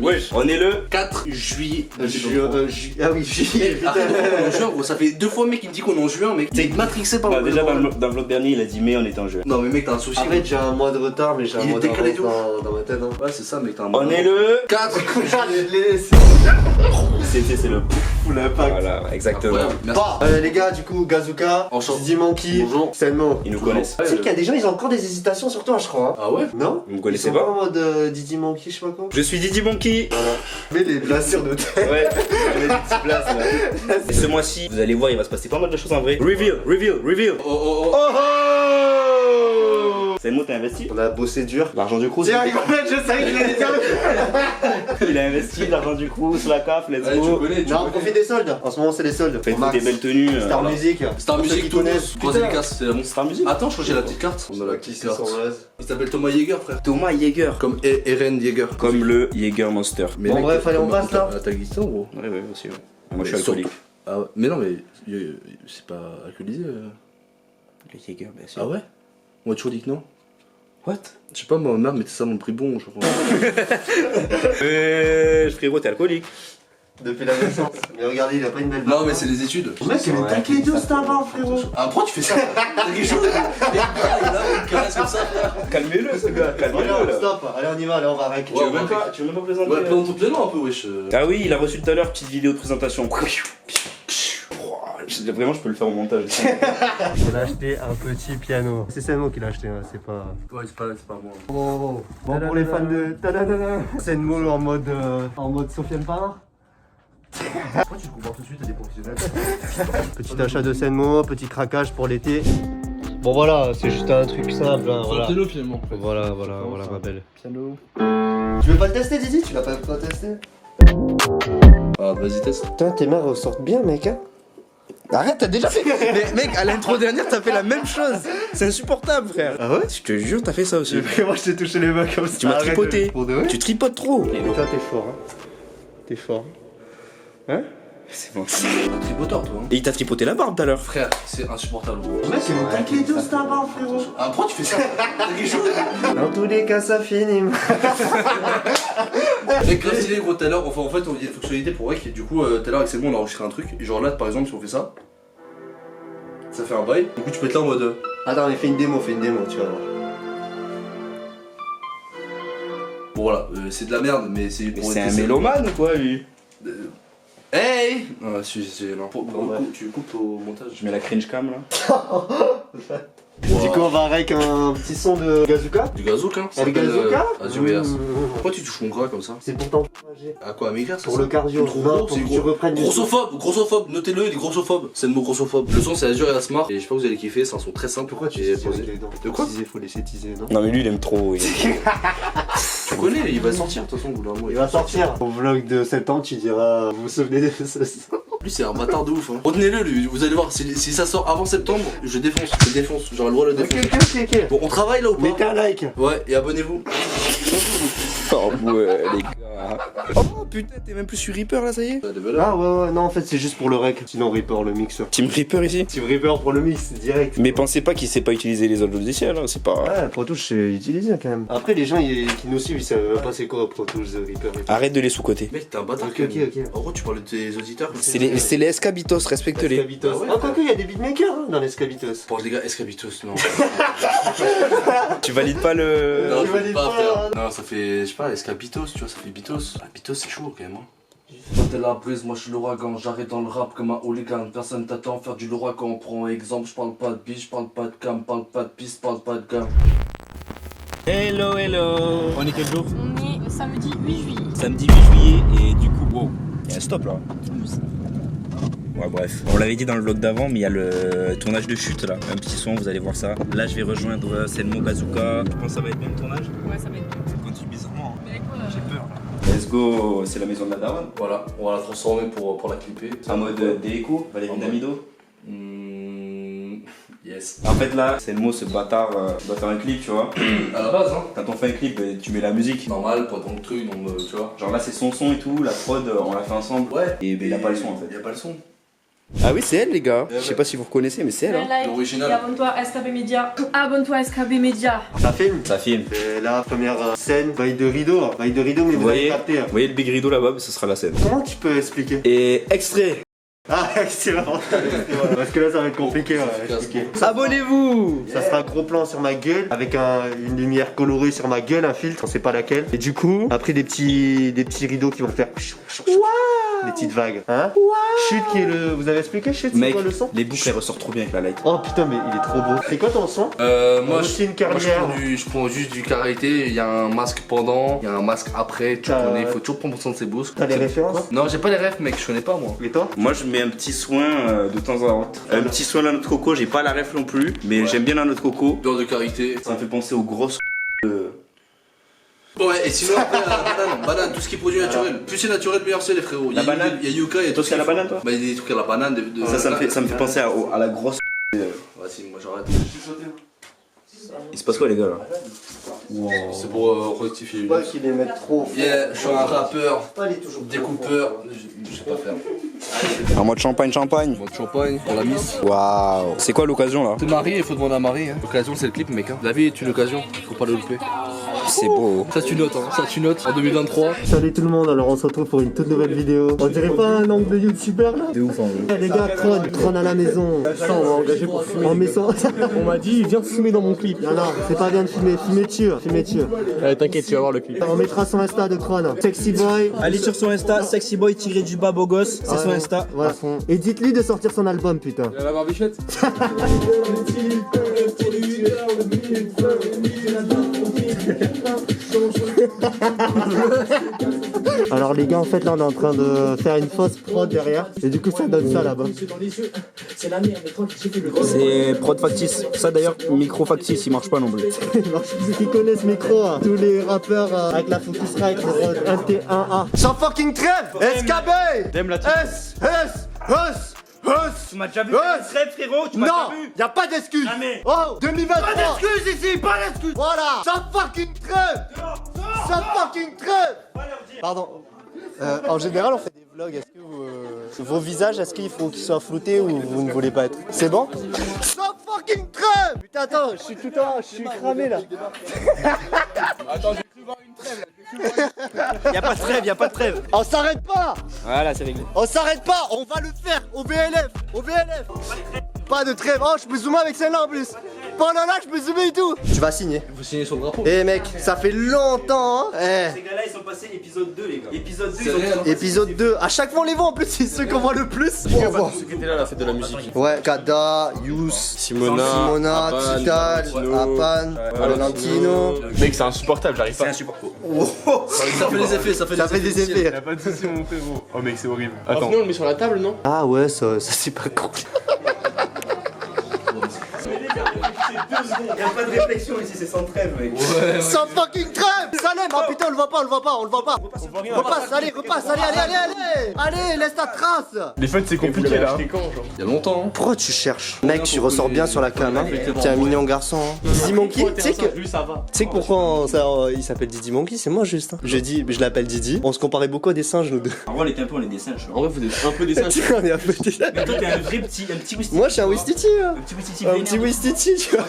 Wesh, on est le 4 juillet. Ah oui, juillet. Arrête de croire qu'on est en juin, gros. Ça fait 2 fois, mec, il me dit qu'on est en juin, mec. T'es matrixé par le. déjà dans le vlog dernier, il a dit mais on était en juin. Non, mais mec, t'as un souci. Arrête, j'ai un mois de retard, mais j'ai un Il est mois décalé d'avance dans ma tête. Hein. Ouais, c'est ça, mec, t'as un. On est le 4 c'est le Full impact. Voilà, exactement. Merci. Les gars, du coup, Gazuka, Enchanté. Didi Monkey, Bonjour. Selmo. Ils nous connaissent. Tu sais qu'il y a des gens, ils ont encore des hésitations sur toi, je crois. Hein. Ah ouais? Non? Vous me Ils connaissez sont pas en mode Didi Monkey, je sais pas quoi. Je suis Didi Monkey. Voilà. Mais les blessures de tête. Ouais, on a des petites places là. Et ce mois-ci, vous allez voir, il va se passer pas mal de choses en vrai. Reveal. Oh. C'est le mot, t'as investi? On a bossé dur. L'argent du crew. Tiens, il va mettre, je savais qu'il allait dire. Il a investi l'argent du crew, sur la CAF, let's Ouais, tu go. connais, tu Non, on connais. profite des soldes. En ce moment, c'est les soldes. Faites-vous Max. des belles tenues. Star voilà. Music. Star Pour ceux Music, qui tout connaissent. Grosse Putain. dédicace, c'est la bon. Star Music. Attends, je crois que j'ai la petite carte. On a la petite carte. Il s'appelle Thomas Jäger, frère. Thomas Jäger. Comme Eren Jäger. Comme le Jäger Monster. Mais Bon, mec, bref, allez, on comment passe, là. T'as glissé, gros. Ouais, aussi, ouais. Moi, je suis Mais alcoolique. Ah ouais. Mais non, mais c'est pas alcoolisé. Le Jäger, bien sûr. Ah ouais? On m'a toujours dit que non. What? Je sais pas, ma mère mettait ça dans le prix bon, je crois. Frérot, t'es alcoolique. Depuis la naissance. Mais regardez, il a pas une belle barbe. Non, mais c'est les études. Mec, il est taqué de cette avant, frérot. Ah, pourquoi tu fais ça? T'as quelque chose? Il est là, il caresse comme ça, frère. Calmez-le, ce gars, Allez, calmez-le là. stop. Allez, on y va, allez, on va avec. Tu veux même pas présenter Ouais, présente-toi pleinement un peu, wesh. Ah oui, il a reçu tout à l'heure petite vidéo de présentation. Vraiment, je peux le faire au montage. On a acheté un petit piano. C'est Senmo qui l'a acheté, hein, c'est pas. Ouais, c'est pas moi. Oh. Bon, pour les fans de. Senmo en mode Sofiane Parra. Pourquoi tu te compares tout de suite à des professionnels? Petit achat de Senmo, petit craquage pour l'été. Bon, voilà, c'est juste un truc simple. Hein, voilà. Piano finalement. Voilà, ma belle. Piano. Tu veux pas le tester, Didi? Tu l'as pas testé? Ah, vas-y, teste. Putain, tes mains ressortent bien, mec, hein. Arrête, t'as déjà fait. Mais mec, à l'intro dernière, t'as fait la même chose. C'est insupportable, frère. Ah ouais? Je te jure, t'as fait ça aussi. Moi, je t'ai touché les mains comme ça. Tu m'as Arrête tripoté. Pour de vrai? Tu tripotes trop. Et toi, t'es fort, hein. T'es fort. Hein? C'est bon. Un tripoteur, toi. Hein. Et il t'a tripoté la barbe tout à l'heure. Frère, c'est insupportable, gros. Mec, il est taqué de cette avant, frérot. Ah, pourquoi tu fais ça? T'as quelque chose? Dans tous les cas, ça finit. Mec, grave stylé, gros, tout à l'heure. Enfin, en fait, il y a une fonctionnalité pour vrai qui, du coup, tout à l'heure, avec c'est bon, on a enregistré un truc. Et genre là, par exemple, si on fait ça, ça fait un bail. Du coup, tu peux être là en mode. Attends, mais fais une démo, tu vas voir. Bon, voilà, c'est de la merde, mais c'est Mais pour c'est un tester. mélomane ou quoi, lui? Hey! Non, non. Ouais. Tu coupes au montage. Je mets la cringe cam là. Du coup, on va avec un petit son de Gazuka. Du gazouk, hein. Ah, le Gazuka? Azueas. Pourquoi tu touches mon gras comme ça? C'est pour t'encourager. À quoi, à maigrir, ça? Pour le cardio. Trop Non, gros, pour c'est que gros. tu reprennes du Grossophobe, notez-le, il est grossophobe. C'est le mot grossophobe. Le son, c'est Azure et Asmar. Et je sais pas, vous allez kiffer, c'est un son très simple. Pourquoi tu Et teases posé. avec les dents? De quoi? Teaser, faut laisser teaser, non? Non, mais lui, il aime trop. Tu connais, il va sortir, de toute façon, au bout d'un moment. Il va sortir. Au vlog de septembre, tu diras, vous vous souvenez de ce son? Lui, c'est un bâtard de ouf. Hein. Retenez-le, lui, vous allez voir, si ça sort avant septembre, je défonce. J'aurai le droit de le défoncer. Ok. Bon, on travaille là ou pas? Mettez un like. Ouais, et abonnez-vous. Oh ouais, les gars. Oh putain, t'es même plus sur Reaper là, ça y est? Ah ouais, non, en fait, c'est juste pour le rec. Sinon, Reaper, le mixeur. Team Reaper ici? Team Reaper pour le mix, direct. Mais pensez pas qu'il sait pas utiliser les autres logiciels, hein, c'est pas. Ouais, Pro Tools, c'est utilisé quand même. Après, les gens qui nous suivent, ils savent même pas c'est quoi Pro Tools, Reaper et tout. Arrête de les sous-côté. Mec, t'es un bâtard. Ok. En gros, tu parles de tes auditeurs. C'est les Escabitos, respecte-les. Escabitos. Ah ouais, Ah, quoique, il y a des beatmakers hein, dans les Escabitos. Pour les gars, Escabitos, non. Tu valides pas le. Non, tu je vas veux dire pas pas, faire. hein. Non, ça fait, je sais pas, Escabitos, tu vois, ça fait Bitos. Ah, Bitos, c'est chaud quand même. Hein. Quand t'es la brise, moi je suis l'ouragan, j'arrête dans le rap comme un hooligan. Personne t'attend faire du l'ouragan, on prend exemple, je parle pas de biche, je parle pas de cam, parle pas de piste, parle pas de gamme. Hello, hello. On est quel jour? On est samedi 8 juillet. Samedi 8 juillet et du coup, wow, il y a un stop là. Ouais, bref. On l'avait dit dans le vlog d'avant, mais il y a le tournage de chute là. Un petit son, vous allez voir ça. Là, je vais rejoindre Selmo Gazuka. Tu penses que ça va être bien le tournage? Ouais, ça va être bien. Ça continue bizarrement. Mais quoi, J'ai peur. Let's go, c'est la maison de la daronne. Voilà, on va la transformer pour la clipper. En mode déco, Valérie En mode- Damido. Yes. En fait, là, Selmo, ce bâtard, doit faire un clip, tu vois. À la base, hein. Quand on fait un clip, tu mets la musique. Normal, pas tant de trucs, donc tu vois. Genre là, c'est son et tout, la prod, on l'a fait ensemble. Ouais. Et ben, il a pas le son en fait. Il a pas le son. Ah oui, c'est elle, les gars. Je sais pas si vous reconnaissez, mais c'est elle. Hein. Like L'original. et abonne-toi à SKB Media. Abonne-toi à SKB Media. Ça filme. Ça filme. Et là, première scène, bail de rideau. Bail de rideau, mais Vous vous avez voyez, capté. Hein. vous voyez le big rideau là-bas, ce sera la scène. Comment tu peux expliquer? Et extrait. Ah, c'est vraiment parce que là, ça va être compliqué. Ouais, expliquer. Abonnez-vous. Ça sera un gros plan sur ma gueule avec une lumière colorée sur ma gueule, un filtre, on sait pas laquelle. Et du coup, après des petits rideaux qui vont faire des petites vagues. Hein? Chute qui est le. Vous avez expliqué Chute, c'est Mec, quoi le son? les boucles elles ressortent trop bien avec la light. Oh putain, mais il est trop beau. C'est quoi ton son? Moi, Routine je carrière. je prends juste du karité. Il y a un masque pendant, il y a un masque après. Tu T'as- connais, il faut toujours prendre son de ses boosts. T'as les références? Non, j'ai pas les refs, mec, je connais pas moi. Et toi? Moi je mets un petit soin de temps en temps. Un petit soin la noix de coco, j'ai pas la ref non plus, mais j'aime bien la noix de coco. Beurre de karité. Ça me fait penser aux grosses Ouais, et sinon après, banane, tout ce qui est produit naturel. Plus c'est naturel, meilleur c'est les frérots. La banane. Il y a Yuka, il y a Toi, c'est à la banane, toi? Bah, il y a des trucs à la banane. Ça me fait penser à la grosse. Vas-y, moi j'arrête. Il se passe quoi les gars là? C'est pour rectifier une. Pas qu'il les mette trop. Yeah, je suis un rappeur, Pas les toujours. découpeur, je sais pas faire. En mode champagne. Bon, de champagne pour la miss. Waouh. C'est quoi l'occasion là? T'es marié, il faut demander à Marie. Hein. L'occasion, c'est le clip, mec. Hein. La vie est une occasion, faut pas le louper. C'est beau. Ça, tu notes, hein. Ça, tu notes en 2023. Salut tout le monde, alors on se retrouve pour une toute nouvelle vidéo. On dirait pas un angle de youtubeur là? C'est ouf en vrai. Eh, les gars, Tron à la maison. Ça, on m'a engagé pour fumer. En mettant... On m'a dit, viens fumer dans mon clip. Non, non, c'est pas bien de fumer. Fumer-tu. T'inquiète, tu vas voir le clip. On mettra son Insta de Tron. Sexy Boy. Allez sur son Insta, sexyboy-du-bas beau gosse, c'est son Insta. Voilà. Et dites-lui de sortir son album, putain. Il y a la barbichette. Alors les gars, en fait là on est en train de faire une fausse prod derrière. Et du coup ça donne ça là-bas. C'est prod factice. Ça d'ailleurs, micro factice, il marche pas non plus. Ceux qui connaissent ce micro, hein. Tous les rappeurs avec la Focusrite, le Rode 1T1A. Sans fucking trêve. SKB. S. Tu m'as déjà vu Trêve frérot, tu Non, y a pas d'excuse. Jamais. Oh, 2023. Pas d'excuse ici, pas d'excuse. Voilà. Sans fucking trêve. Sans fucking trêve. Pardon. En général, on fait des vlogs. Est-ce que vos visages, est-ce qu'il faut qu'ils soient floutés ou vous ne voulez pas être? C'est bon? Sans fucking trêve. Putain, attends, je suis cramé là. Y'a pas de trêve. On s'arrête pas. Voilà, c'est réglé. On s'arrête pas, on va le faire au VLF. Pas de trêve. Oh, je peux zoomer avec celle-là en plus. Pendant là, je peux zoomer et tout. Tu vas signer. Il faut signer sur le drapeau. Eh mec, ça fait longtemps, hein. Ces gars-là ils sont passés épisode 2 les gars. Épisode 2 C'est réel. Épisode 2. À chaque fois on les voit en plus, c'est ceux qu'on voit le plus. Ceux qui étaient là à la fête de la musique. Ouais, Kada, Yous, Simona, Tital, Apan, Valentino. Mec, c'est insupportable, j'arrive C'est pas. insupportable. Ça fait des effets, Ça fait des effets. Y'a pas de soucis, mon frérot. Oh, mec, c'est horrible. Attends. on le met sur la table, non? Ah ouais, ça c'est pas cool. Y'a pas de réflexion ici, c'est sans trêve mec. Sans fucking trêve. Salem, ah putain, on le voit pas. Repasse, allez. Allez, laisse ta trace. Les fêtes, c'est compliqué là. Il y a longtemps. Hein. Pourquoi tu cherches? Mec, tu ressors bien sur la cam, hein. T'es un mignon garçon. Hein. Didi Monkey, tu sais que pourquoi il s'appelle Didi Monkey? C'est moi juste. Hein. Je l'appelle Didi. On se comparait beaucoup à des singes nous deux. En vrai on était un peu, on est des singes. En vrai, vous êtes un peu des singes. On est un peu des- Mais toi t'es un vrai petit, un petit Wistiti. Moi, je suis un Wistiti. Hein. Un petit Wistiti. Un petit Wistiti, tu vois.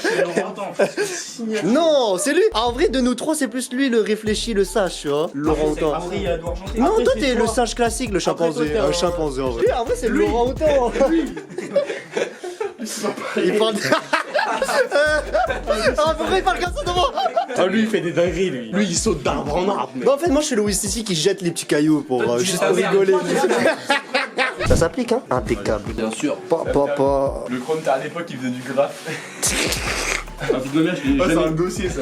Non, c'est lui. Ah, en vrai, de nous trois, c'est plus lui le réfléchi, le sage, tu vois. Laurent Houtan. Après il y a Edouard Janté. Non, toi, t'es le singe classique, le chimpanzé. Un chimpanzé, en vrai. En vrai, c'est Laurent Houtan. Il parle. Ah, pourquoi il parle comme ça devant? Ah, lui, il fait des dingueries, lui. Lui, il saute d'arbre en arbre, mec. Bah, en fait, moi, je suis le Wistiti qui jette les petits cailloux pour juste pour rigoler. Ça s'applique, hein? Impeccable. Bien sûr. Pas. Le Chrome, à l'époque, il faisait du graphe. C'est un dossier, ça.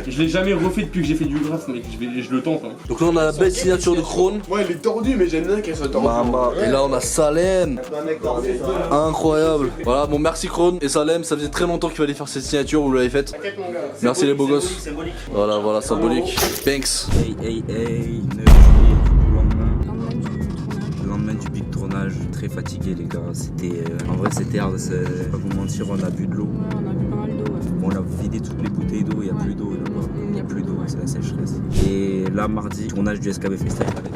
Je l'ai jamais refait depuis que j'ai fait du graphe, mec. Je le tente. Hein. Donc là, on a la belle signature de Krone. Ouais, elle est tordue, mais j'aime bien qu'elle soit tordue. Et là, on a Salem. Incroyable. Voilà, bon, merci Krone et Salem. Ça faisait très longtemps qu'il fallait faire cette signature. Vous l'avez faite. Merci les beaux gosses. Symbolique. Voilà, symbolique. Thanks. Hey, 9 juillet, du lendemain du big tournage, très fatigué les gars. C'était, en vrai c'était hard, pas vous mentir, on a bu de l'eau. On a bu pas mal d'eau. On a vidé toutes les bouteilles d'eau, il n'y a plus d'eau là-bas. Il n'y a plus d'eau, c'est la sécheresse. Et là, mardi, tournage du SKB Freestyle avec.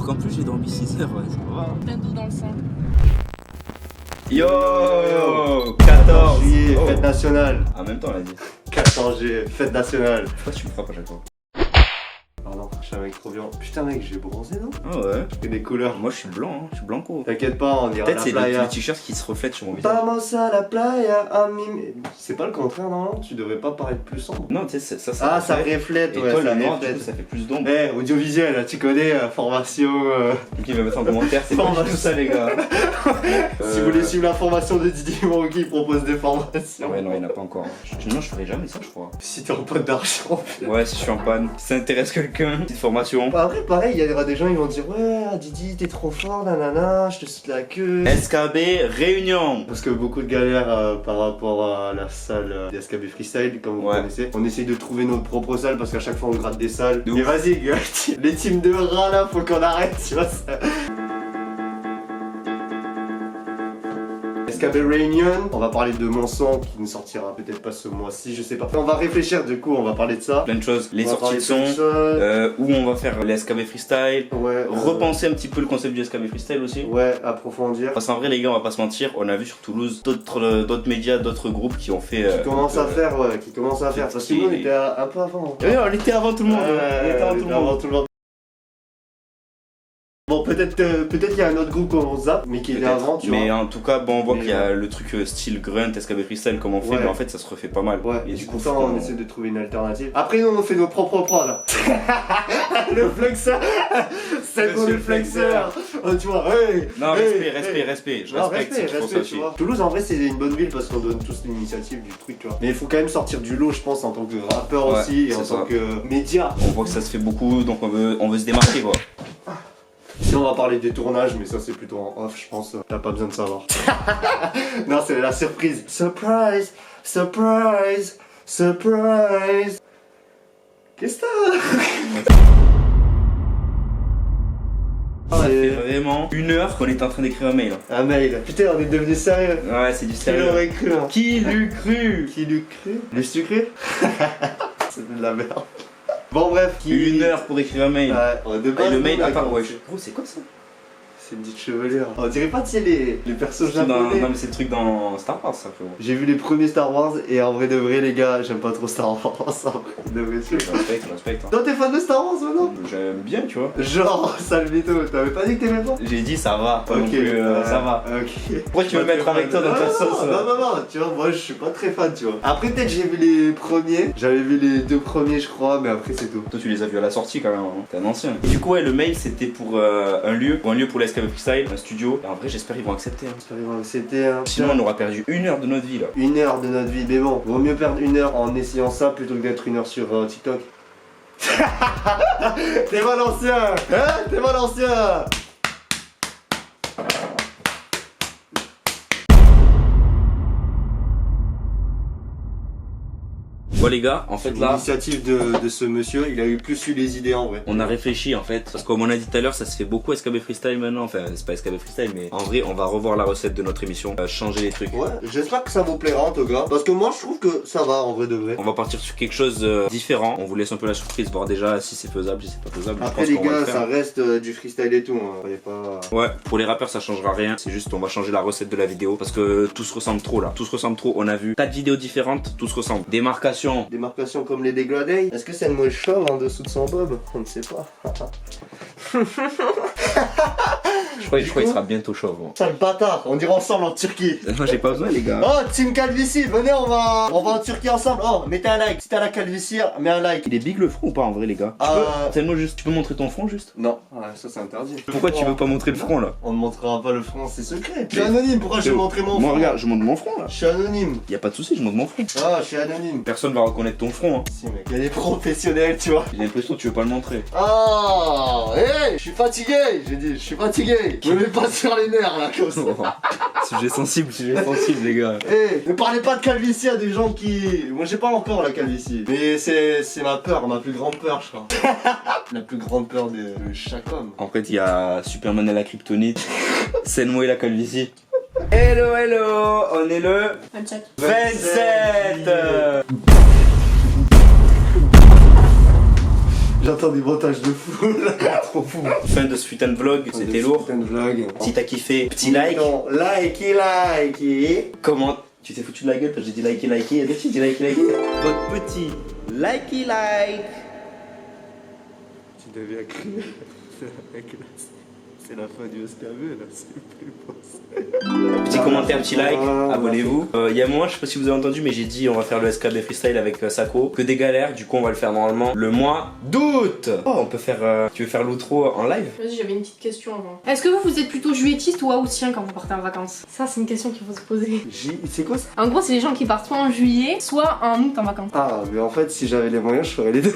Alors qu'en plus j'ai dormi 6 heures, ouais, ça va. Plein d'eau dans le sang. Yo 14 juillet, Oh. fête nationale. En même temps on l'a dit. 14 juillet, fête nationale. Pourquoi tu me frappes à chaque fois? Pardon, je suis un mec trop bien. Putain mec, j'ai bronzé non? Ah ouais. J'ai des couleurs. Moi je suis blanc, hein. Je suis blanco. T'inquiète pas, on ira à Peut-être la c'est playa. le t-shirt qui se reflète sur mon visage. Vamos a la playa, ami. C'est pas le contraire non? Tu devrais pas paraître plus sombre. Non, tu sais, ça Ah, ça reflète, Et ouais, toi ça le noir, du reflète. coup, ça fait plus d'ombre. Eh, audiovisuel, tu connais, formation. Donc il va mettre en commentaire, c'est pas Formation. du tout ça les gars. Si vous voulez suivre la formation de Didier Moruki, il propose des formations. Ouais, non, il n'y en a pas encore. Non, je ferai jamais ça, je crois. Si t'es en pote d'argent. Ouais, si je suis en panne, si ça intéresse quelqu'un, petite formation. Après, pareil, il y aura des gens qui vont dire ouais, Didi, t'es trop fort, nanana, je te saute la queue. SKB Réunion. Parce que beaucoup de galères par rapport à la salle des SKB Freestyle, comme vous Ouais. connaissez. On essaye de trouver notre propre salle parce qu'à chaque fois on gratte des salles. De Mais ouf. vas-y, gars, les teams de rats là, faut qu'on arrête, tu vois ça. SKB Réunion, on va parler de mon son qui ne sortira peut-être pas ce mois-ci, je sais pas. On va réfléchir, du coup, on va parler de ça. Plein de choses, les On va sorties de parler son, ça. où on va faire les SKB Freestyle, Ouais. repenser un petit peu le concept du SKB Freestyle aussi. Ouais, approfondir. Parce qu'en vrai, les gars, on va pas se mentir, on a vu sur Toulouse d'autres médias, d'autres groupes qui ont fait. Qui commence à faire, ouais, qui commence à faire. Parce que nous on était un peu avant. Ouais, on était avant tout le monde. On était avant tout le monde. tout le monde. Bon, peut-être qu'il y a un autre groupe qu'on zappe, mais qui est Peut-être. avant, tu mais vois. en tout cas, bon, on voit Mais qu'il y a le truc style grunt, SKB Freestyle, comme on fait, Ouais. mais en fait, ça se refait pas mal. Ouais, et du coup, faut on essaie de trouver une alternative. Après, nous, on fait nos propres prods. Là. Le flexeur, c'est pour Monsieur le flexeur. Oh, tu vois, hey, Non, hey, respect. hey. Je Non, respecte ceux qui font ça tu aussi. vois. Toulouse, en vrai, c'est une bonne ville parce qu'on donne tous l'initiative du truc, tu vois. Mais il faut quand même sortir du lot, je pense, en tant que rappeur Ouais, aussi et c'est en ça. tant que média. On voit que ça se fait beaucoup, donc on veut se démarquer, quoi. Sinon, on va parler des tournages, mais ça, c'est plutôt en off, je pense. T'as pas besoin de savoir. Non, c'est la surprise. Surprise, surprise, surprise. Qu'est-ce que t'as? Ça fait vraiment 1 heure qu'on est en train d'écrire un mail. Un mail. Putain, on est devenu sérieux. Ouais, c'est du Qui sérieux. l'aurait cru, hein? Qui l'eût cru? Qui l'eût cru? Le sucré? C'était de la merde. Bon, bref. 1 heure pour écrire un mail. Ouais, on est de Et base, le mail, nous, attends, là, ouais. Gros, c'est quoi ça? C'est une petite chevelure. On dirait pas, tu sais, les persos Non, japonais. mais c'est le truc dans Star Wars, ça, frérot. J'ai vu les premiers Star Wars et en vrai de vrai, les gars, j'aime pas trop Star Wars. En vrai de vrai, Je respecte. Hein. Toi, t'es fan de Star Wars maintenant? J'aime bien, tu vois. Genre, Salvito, t'avais pas dit que t'aimais pas? J'ai dit ça va. pas non Ok, plus, ça va. Ok. Pourquoi tu veux Pas mettre très avec fan. toi dans ta Non, sauce, là non, tu vois, moi je suis pas très fan, tu vois. Après, peut-être j'ai vu les premiers, j'avais vu les 2 premiers, je crois, mais après c'est tout. Toi, tu les as vus à la sortie quand même. Hein. T'es un ancien. Et du coup, ouais, le mail c'était pour un lieu pour les SKB Freestyle, un studio. Et en vrai, j'espère qu'ils vont accepter. Hein. J'espère que c'était un. Sinon, on aura perdu 1 heure de notre vie là. 1 heure de notre vie, mais bon, vaut mieux perdre 1 heure en essayant ça plutôt que d'être 1 heure sur TikTok. T'es valencien! Hein? T'es valencien! Bon, les gars, en fait là. L'initiative de ce monsieur, il a eu plus eu les idées en vrai. On a réfléchi en fait, parce que comme on a dit tout à l'heure, ça se fait beaucoup SKB Freestyle maintenant, enfin c'est pas SKB Freestyle mais en vrai on va revoir la recette de notre émission, changer les trucs. Ouais, j'espère que ça vous plaira en tout cas, parce que moi je trouve que ça va en vrai de vrai. On va partir sur quelque chose différent, on vous laisse un peu la surprise, voir déjà si c'est faisable, si c'est pas faisable. Après je les pense qu'on va gars, le faire. ça reste du freestyle et tout, hein. Soyez pas... Ouais, pour les rappeurs ça changera rien, c'est juste on va changer la recette de la vidéo, parce que tout se ressemble trop là, tout se ressemble trop, on a vu 4 vidéos différentes, tout se ressemble. Démarcation. Démarcation comme les dégradés. Est-ce que c'est une mouche chauve en dessous de son bob? On ne sait pas. Je crois qu'il sera bientôt chaud. Bon. Sale bâtard, on ira ensemble en Turquie. Moi j'ai pas besoin les gars. Oh, Team Calvitie, venez, on va en Turquie ensemble. Oh, mettez un like. Si t'as la calvitie, mets un like. Il est big le front ou pas en vrai les gars? Tellement juste, tu peux montrer ton front juste? Non, ça c'est interdit. Pourquoi tu veux pas montrer le front là? On ne montrera pas le front, c'est secret. Je suis anonyme, pourquoi je vais montrer mon front? Moi regarde, je montre mon front là. Je suis anonyme. Y a pas de souci, je montre mon front. Ah, je suis anonyme. Personne va reconnaître ton front. Hein. Si mec, il y a des professionnels, tu vois. J'ai l'impression que tu veux pas le montrer. Ah, hey, je suis fatigué. J'ai dit, je suis fatigué. Me mets pas sur les nerfs là comme ça. Sujet sensible les gars. Eh, ne parlez pas de calvitie à des gens qui... Moi j'ai pas encore la calvitie. Mais c'est ma peur, ma plus grande peur je crois. La plus grande peur de chaque homme. En fait il y a Superman et la kryptonite, Senmo et la calvitie. Hello, on est le 27. 27. J'entends des montages de fou là. Trop fou. Fin de ce putain de vlog, c'était lourd. Putain de vlog. Si t'as kiffé, petit like. Non, likez. Comment tu t'es foutu de la gueule parce que j'ai dit likez. Il y a des petits, j'ai likez. Votre petit likey like. Tu deviens crier. C'est la fin du SKB là, c'est plus possible. Petit commentaire, petit like, abonnez-vous. Il y a moi, je sais pas si vous avez entendu, mais j'ai dit on va faire le SKB freestyle avec Sako. Que des galères, du coup on va le faire normalement le mois d'août. Oh, on peut faire. Tu veux faire l'outro en live? Vas-y, j'avais une petite question avant. Est-ce que vous êtes plutôt juillettiste ou haussien quand vous partez en vacances? Ça, c'est une question qu'il faut se poser. C'est quoi ça? En gros, c'est les gens qui partent soit en juillet, soit en août en vacances. Ah, mais en fait, si j'avais les moyens, je ferais les deux.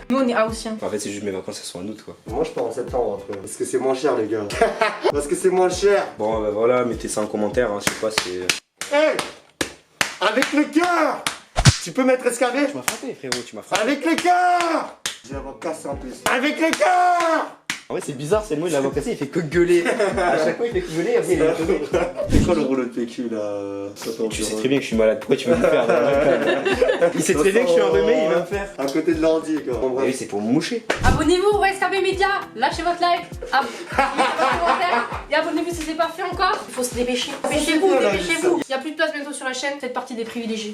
Nous, on est haussiens. En fait, c'est juste mes vacances, elles sont en août quoi. Moi, je pars en septembre après. Parce que c'est moins cher, les gars. Parce que c'est moins cher. Bon, bah voilà, mettez ça en commentaire, hein, je sais pas, c'est. Hey! Avec le cœur! Tu peux mettre SKB? Tu m'as frappé, frérot, tu m'as frappé. Avec le cœur! Je vais avoir cassé en plus. Avec le cœur! En vrai, c'est bizarre, c'est le mot, il a cassé, il fait que gueuler. À chaque fois, il fait que gueuler, après, il est gueulé. C'est quoi le rouleau de PQ là? Tu sais très bien que je suis malade, pourquoi tu veux me faire Il sait très bien que je suis enrhumé, il va me faire. À côté de l'ordi quoi. Bon, Ah oui, c'est pour me moucher. Abonnez-vous au SKB Média, lâchez votre like, mettez votre commentaire et abonnez-vous si c'est pas fait encore. Il faut se dépêcher. Dépêchez-vous, dépêchez-vous. Il y a plus de place bientôt sur la chaîne, faites partie des privilégiés.